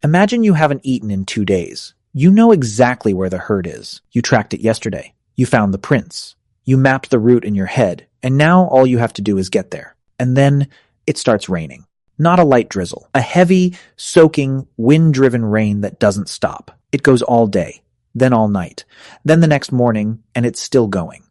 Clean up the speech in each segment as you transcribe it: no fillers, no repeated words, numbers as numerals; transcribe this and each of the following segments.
Imagine you haven't eaten in 2 days. You know exactly where the herd is. You tracked it yesterday. You found the prints. You mapped the route in your head, and now all you have to do is get there. And then it starts raining. Not a light drizzle. A heavy, soaking, wind-driven rain that doesn't stop. It goes all day, then all night, then the next morning, and it's still going.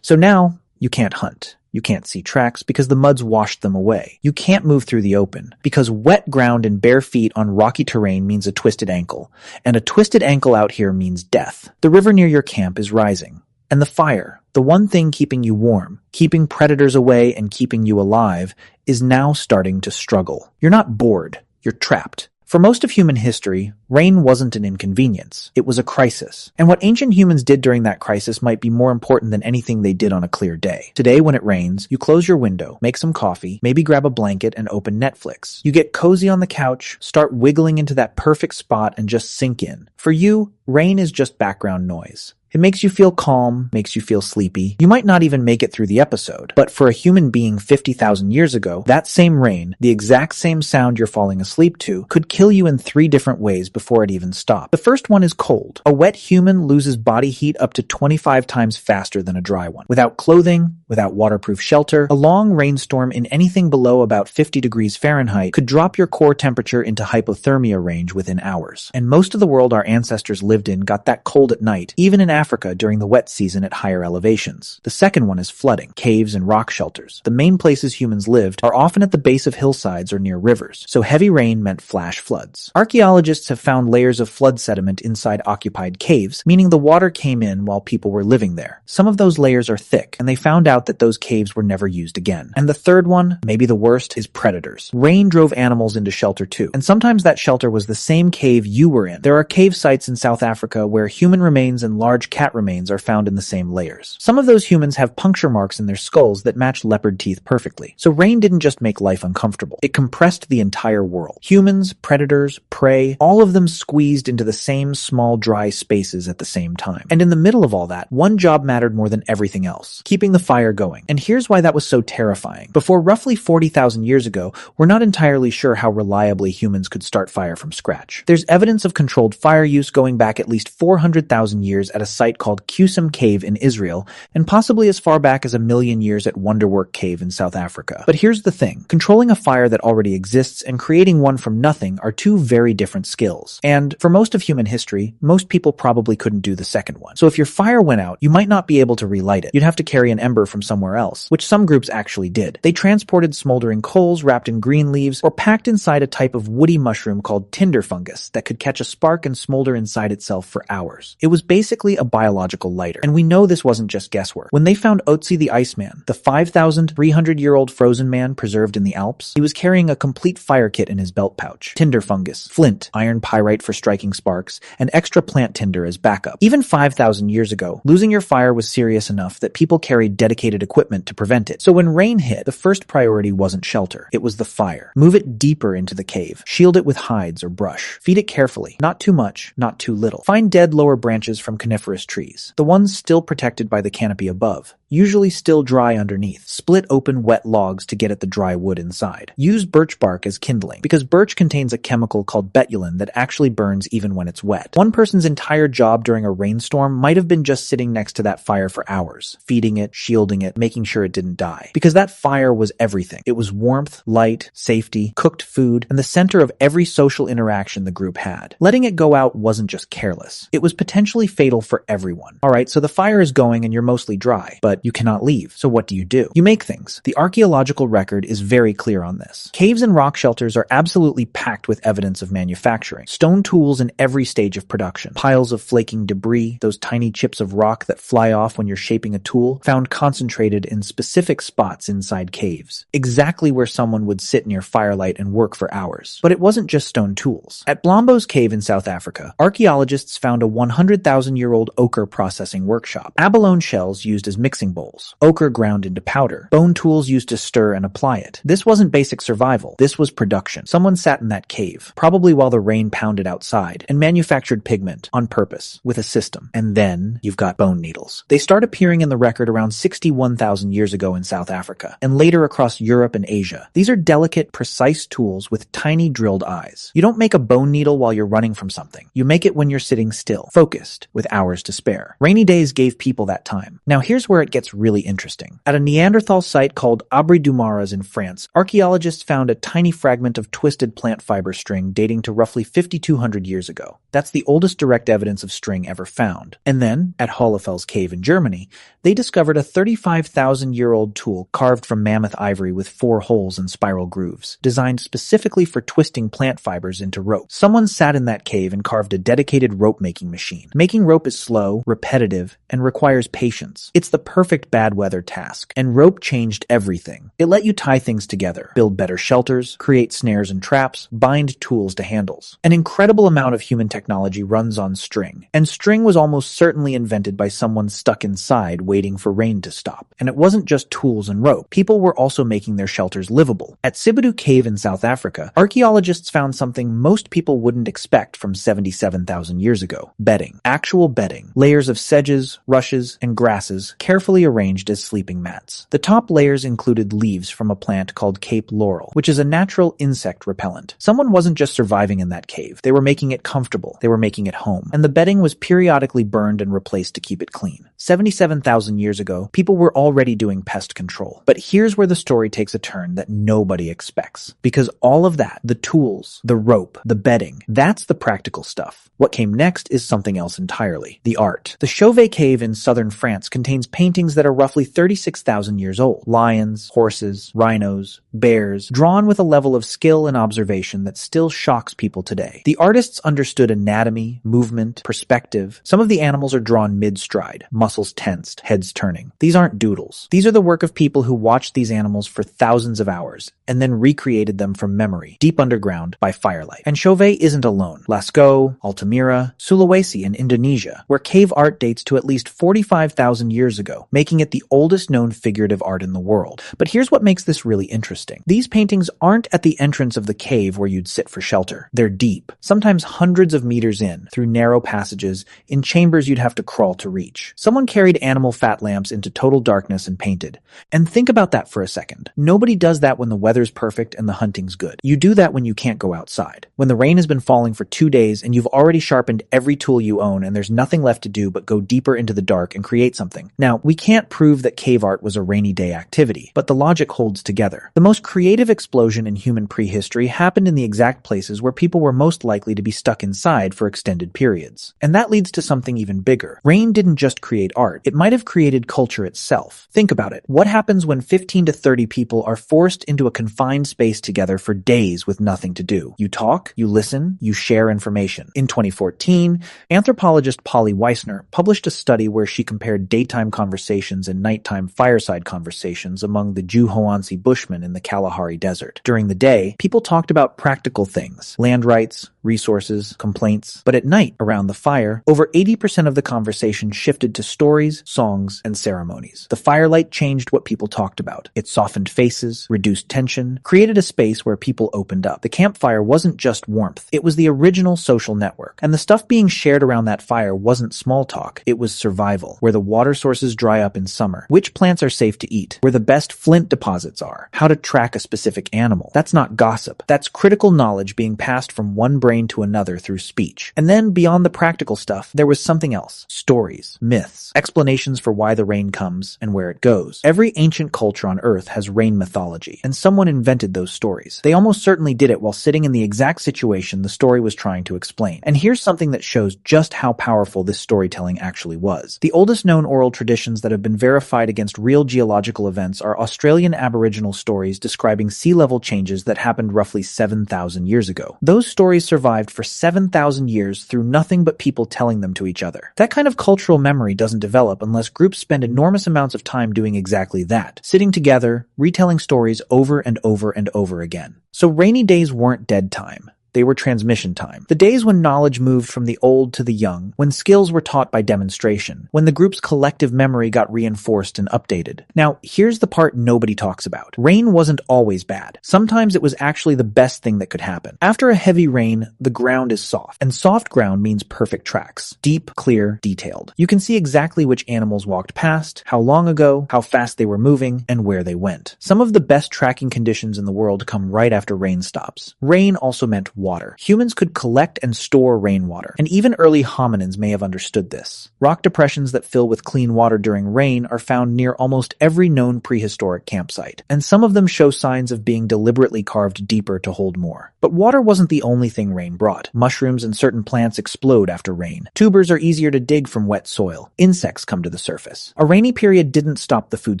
So now, you can't hunt. You can't see tracks because the mud's washed them away. You can't move through the open because wet ground and bare feet on rocky terrain means a twisted ankle, and a twisted ankle out here means death. The river near your camp is rising, and the fire, the one thing keeping you warm, keeping predators away and keeping you alive, is now starting to struggle. You're not bored, you're trapped. For most of human history, rain wasn't an inconvenience. It was a crisis. And what ancient humans did during that crisis might be more important than anything they did on a clear day. Today, when it rains, you close your window, make some coffee, maybe grab a blanket and open Netflix. You get cozy on the couch, start wiggling into that perfect spot and just sink in. For you, rain is just background noise. It makes you feel calm, makes you feel sleepy. You might not even make it through the episode, but for a human being 50,000 years ago, that same rain, the exact same sound you're falling asleep to, could kill you in 3 different ways before it even stopped. The first one is cold. A wet human loses body heat up to 25 times faster than a dry one. Without clothing, without waterproof shelter, a long rainstorm in anything below about 50 degrees Fahrenheit could drop your core temperature into hypothermia range within hours. And most of the world our ancestors lived in got that cold at night, even in Africa during the wet season at higher elevations. The second one is flooding, caves and rock shelters. The main places humans lived are often at the base of hillsides or near rivers, so heavy rain meant flash floods. Archaeologists have found layers of flood sediment inside occupied caves, meaning the water came in while people were living there. Some of those layers are thick, and they found out that those caves were never used again. And the third one, maybe the worst, is predators. Rain drove animals into shelter too, and sometimes that shelter was the same cave you were in. There are cave sites in South Africa where human remains and large cat remains are found in the same layers. Some of those humans have puncture marks in their skulls that match leopard teeth perfectly. So rain didn't just make life uncomfortable. It compressed the entire world. Humans, predators, prey, all of them squeezed into the same small dry spaces at the same time. And in the middle of all that, one job mattered more than everything else: keeping the fire going. And here's why that was so terrifying. Before roughly 40,000 years ago, we're not entirely sure how reliably humans could start fire from scratch. There's evidence of controlled fire use going back at least 400,000 years at a site called Qusum Cave in Israel, and possibly as far back as 1,000,000 years at Wonderwork Cave in South Africa. But here's the thing. Controlling a fire that already exists and creating one from nothing are two very different skills. And for most of human history, most people probably couldn't do the second one. So if your fire went out, you might not be able to relight it. You'd have to carry an ember from somewhere else, which some groups actually did. They transported smoldering coals wrapped in green leaves or packed inside a type of woody mushroom called tinder fungus that could catch a spark and smolder inside itself for hours. It was basically a biological lighter. And we know this wasn't just guesswork. When they found Otzi the Iceman, the 5,300-year-old frozen man preserved in the Alps, he was carrying a complete fire kit in his belt pouch: tinder fungus, flint, iron pyrite for striking sparks, and extra plant tinder as backup. Even 5,000 years ago, losing your fire was serious enough that people carried dedicated equipment to prevent it. So when rain hit, the first priority wasn't shelter. It was the fire. Move it deeper into the cave. Shield it with hides or brush. Feed it carefully. Not too much, not too little. Find dead lower branches from coniferous trees, the ones still protected by the canopy above, usually still dry underneath. Split open wet logs to get at the dry wood inside. Use birch bark as kindling, because birch contains a chemical called betulin that actually burns even when it's wet. One person's entire job during a rainstorm might have been just sitting next to that fire for hours, feeding it, shielding it, making sure it didn't die. Because that fire was everything. It was warmth, light, safety, cooked food, and the center of every social interaction the group had. Letting it go out wasn't just careless. It was potentially fatal for everyone. Alright, so the fire is going and you're mostly dry, but you cannot leave. So what do? You make things. The archaeological record is very clear on this. Caves and rock shelters are absolutely packed with evidence of manufacturing. Stone tools in every stage of production. Piles of flaking debris, those tiny chips of rock that fly off when you're shaping a tool, found concentrated in specific spots inside caves. Exactly where someone would sit near firelight and work for hours. But it wasn't just stone tools. At Blombo's Cave in South Africa, archaeologists found a 100,000-year-old ochre processing workshop. Abalone shells used as mixing threshing bowls, ochre ground into powder, bone tools used to stir and apply it. This wasn't basic survival. This was production. Someone sat in that cave, probably while the rain pounded outside, and manufactured pigment on purpose with a system. And then you've got bone needles. They start appearing in the record around 61,000 years ago in South Africa, and later across Europe and Asia. These are delicate, precise tools with tiny drilled eyes. You don't make a bone needle while you're running from something. You make it when you're sitting still, focused, with hours to spare. Rainy days gave people that time. Now here's where it gets really interesting. At a Neanderthal site called Abri du Maras in France, archaeologists found a tiny fragment of twisted plant fiber string dating to roughly 5,200 years ago. That's the oldest direct evidence of string ever found. And then, at Hohlefels Cave in Germany, they discovered a 35,000-year-old tool carved from mammoth ivory with 4 holes and spiral grooves, designed specifically for twisting plant fibers into rope. Someone sat in that cave and carved a dedicated rope-making machine. Making rope is slow, repetitive, and requires patience. It's the perfect bad weather task, and rope changed everything. It let you tie things together, build better shelters, create snares and traps, bind tools to handles. An incredible amount of human technology runs on string, and string was almost certainly invented by someone stuck inside waiting for rain to stop. And it wasn't just tools and rope. People were also making their shelters livable. At Sibidu Cave in South Africa, archaeologists found something most people wouldn't expect from 77,000 years ago. Bedding. Actual bedding. Layers of sedges, rushes, and grasses carefully arranged as sleeping mats. The top layers included leaves from a plant called Cape Laurel, which is a natural insect repellent. Someone wasn't just surviving in that cave. They were making it comfortable. They were making it home. And the bedding was periodically burned and replaced to keep it clean. 77,000 years ago, people were already doing pest control. But here's where the story takes a turn that nobody expects. Because all of that, the tools, the rope, the bedding, that's the practical stuff. What came next is something else entirely. The art. The Chauvet Cave in southern France contains paintings that are roughly 36,000 years old. Lions, horses, rhinos, bears, drawn with a level of skill and observation that still shocks people today. The artists understood anatomy, movement, perspective. Some of the animals are drawn mid-stride, muscles tensed, heads turning. These aren't doodles. These are the work of people who watched these animals for thousands of hours and then recreated them from memory, deep underground, by firelight. And Chauvet isn't alone. Lascaux, Altamira, Sulawesi in Indonesia, where cave art dates to at least 45,000 years ago, making it the oldest known figurative art in the world. But here's what makes this really interesting. These paintings aren't at the entrance of the cave where you'd sit for shelter. They're deep, sometimes hundreds of meters in, through narrow passages, in chambers you'd have to crawl to reach. Someone carried animal fat lamps into total darkness and painted. And think about that for a second. Nobody does that when the weather's perfect and the hunting's good. You do that when you can't go outside. When the rain has been falling for 2 days and you've already sharpened every tool you own and there's nothing left to do but go deeper into the dark and create something. Now, we can't prove that cave art was a rainy day activity, but the logic holds together. The most creative explosion in human prehistory happened in the exact places where people were most likely to be stuck inside for extended periods. And that leads to something even bigger. Rain didn't just create art. It might have created culture itself. Think about it. What happens when 15 to 30 people are forced into a confined space together for days with nothing to do? You talk, you listen, you share information. In 2014, anthropologist Polly Weissner published a study where she compared daytime conversations and nighttime fireside conversations among the Juhoansi Bushmen in the Kalahari Desert. During the day, people talked about practical things, land rights, resources, complaints. But at night, around the fire, over 80% of the conversation shifted to stories, songs, and ceremonies. The firelight changed what people talked about. It softened faces, reduced tension, created a space where people opened up. The campfire wasn't just warmth. It was the original social network. And the stuff being shared around that fire wasn't small talk. It was survival. Where the water sources dry up in summer. Which plants are safe to eat. Where the best flint deposits are. How to track a specific animal. That's not gossip. That's critical knowledge being passed from one brain to another through speech. And then, beyond the practical stuff, there was something else. Stories, myths, explanations for why the rain comes and where it goes. Every ancient culture on Earth has rain mythology, and someone invented those stories. They almost certainly did it while sitting in the exact situation the story was trying to explain. And here's something that shows just how powerful this storytelling actually was. The oldest known oral traditions that have been verified against real geological events are Australian Aboriginal stories describing sea level changes that happened roughly 7,000 years ago. Those stories survived for 7,000 years through nothing but people telling them to each other. That kind of cultural memory doesn't develop unless groups spend enormous amounts of time doing exactly that, sitting together, retelling stories over and over and over again. So rainy days weren't dead time. They were transmission time. The days when knowledge moved from the old to the young, when skills were taught by demonstration, when the group's collective memory got reinforced and updated. Now, here's the part nobody talks about. Rain wasn't always bad. Sometimes it was actually the best thing that could happen. After a heavy rain, the ground is soft, and soft ground means perfect tracks. Deep, clear, detailed. You can see exactly which animals walked past, how long ago, how fast they were moving, and where they went. Some of the best tracking conditions in the world come right after rain stops. Rain also meant water. Humans could collect and store rainwater, and even early hominins may have understood this. Rock depressions that fill with clean water during rain are found near almost every known prehistoric campsite, and some of them show signs of being deliberately carved deeper to hold more. But water wasn't the only thing rain brought. Mushrooms and certain plants explode after rain. Tubers are easier to dig from wet soil. Insects come to the surface. A rainy period didn't stop the food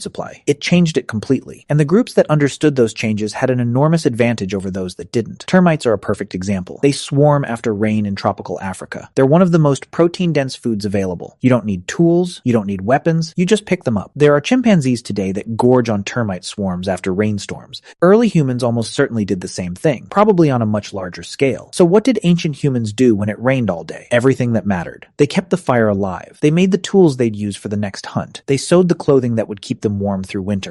supply. It changed it completely, and the groups that understood those changes had an enormous advantage over those that didn't. Termites are a perfect example. They swarm after rain in tropical Africa. They're one of the most protein-dense foods available. You don't need tools, you don't need weapons, you just pick them up. There are chimpanzees today that gorge on termite swarms after rainstorms. Early humans almost certainly did the same thing, probably on a much larger scale. So what did ancient humans do when it rained all day? Everything that mattered. They kept the fire alive. They made the tools they'd use for the next hunt. They sewed the clothing that would keep them warm through winter.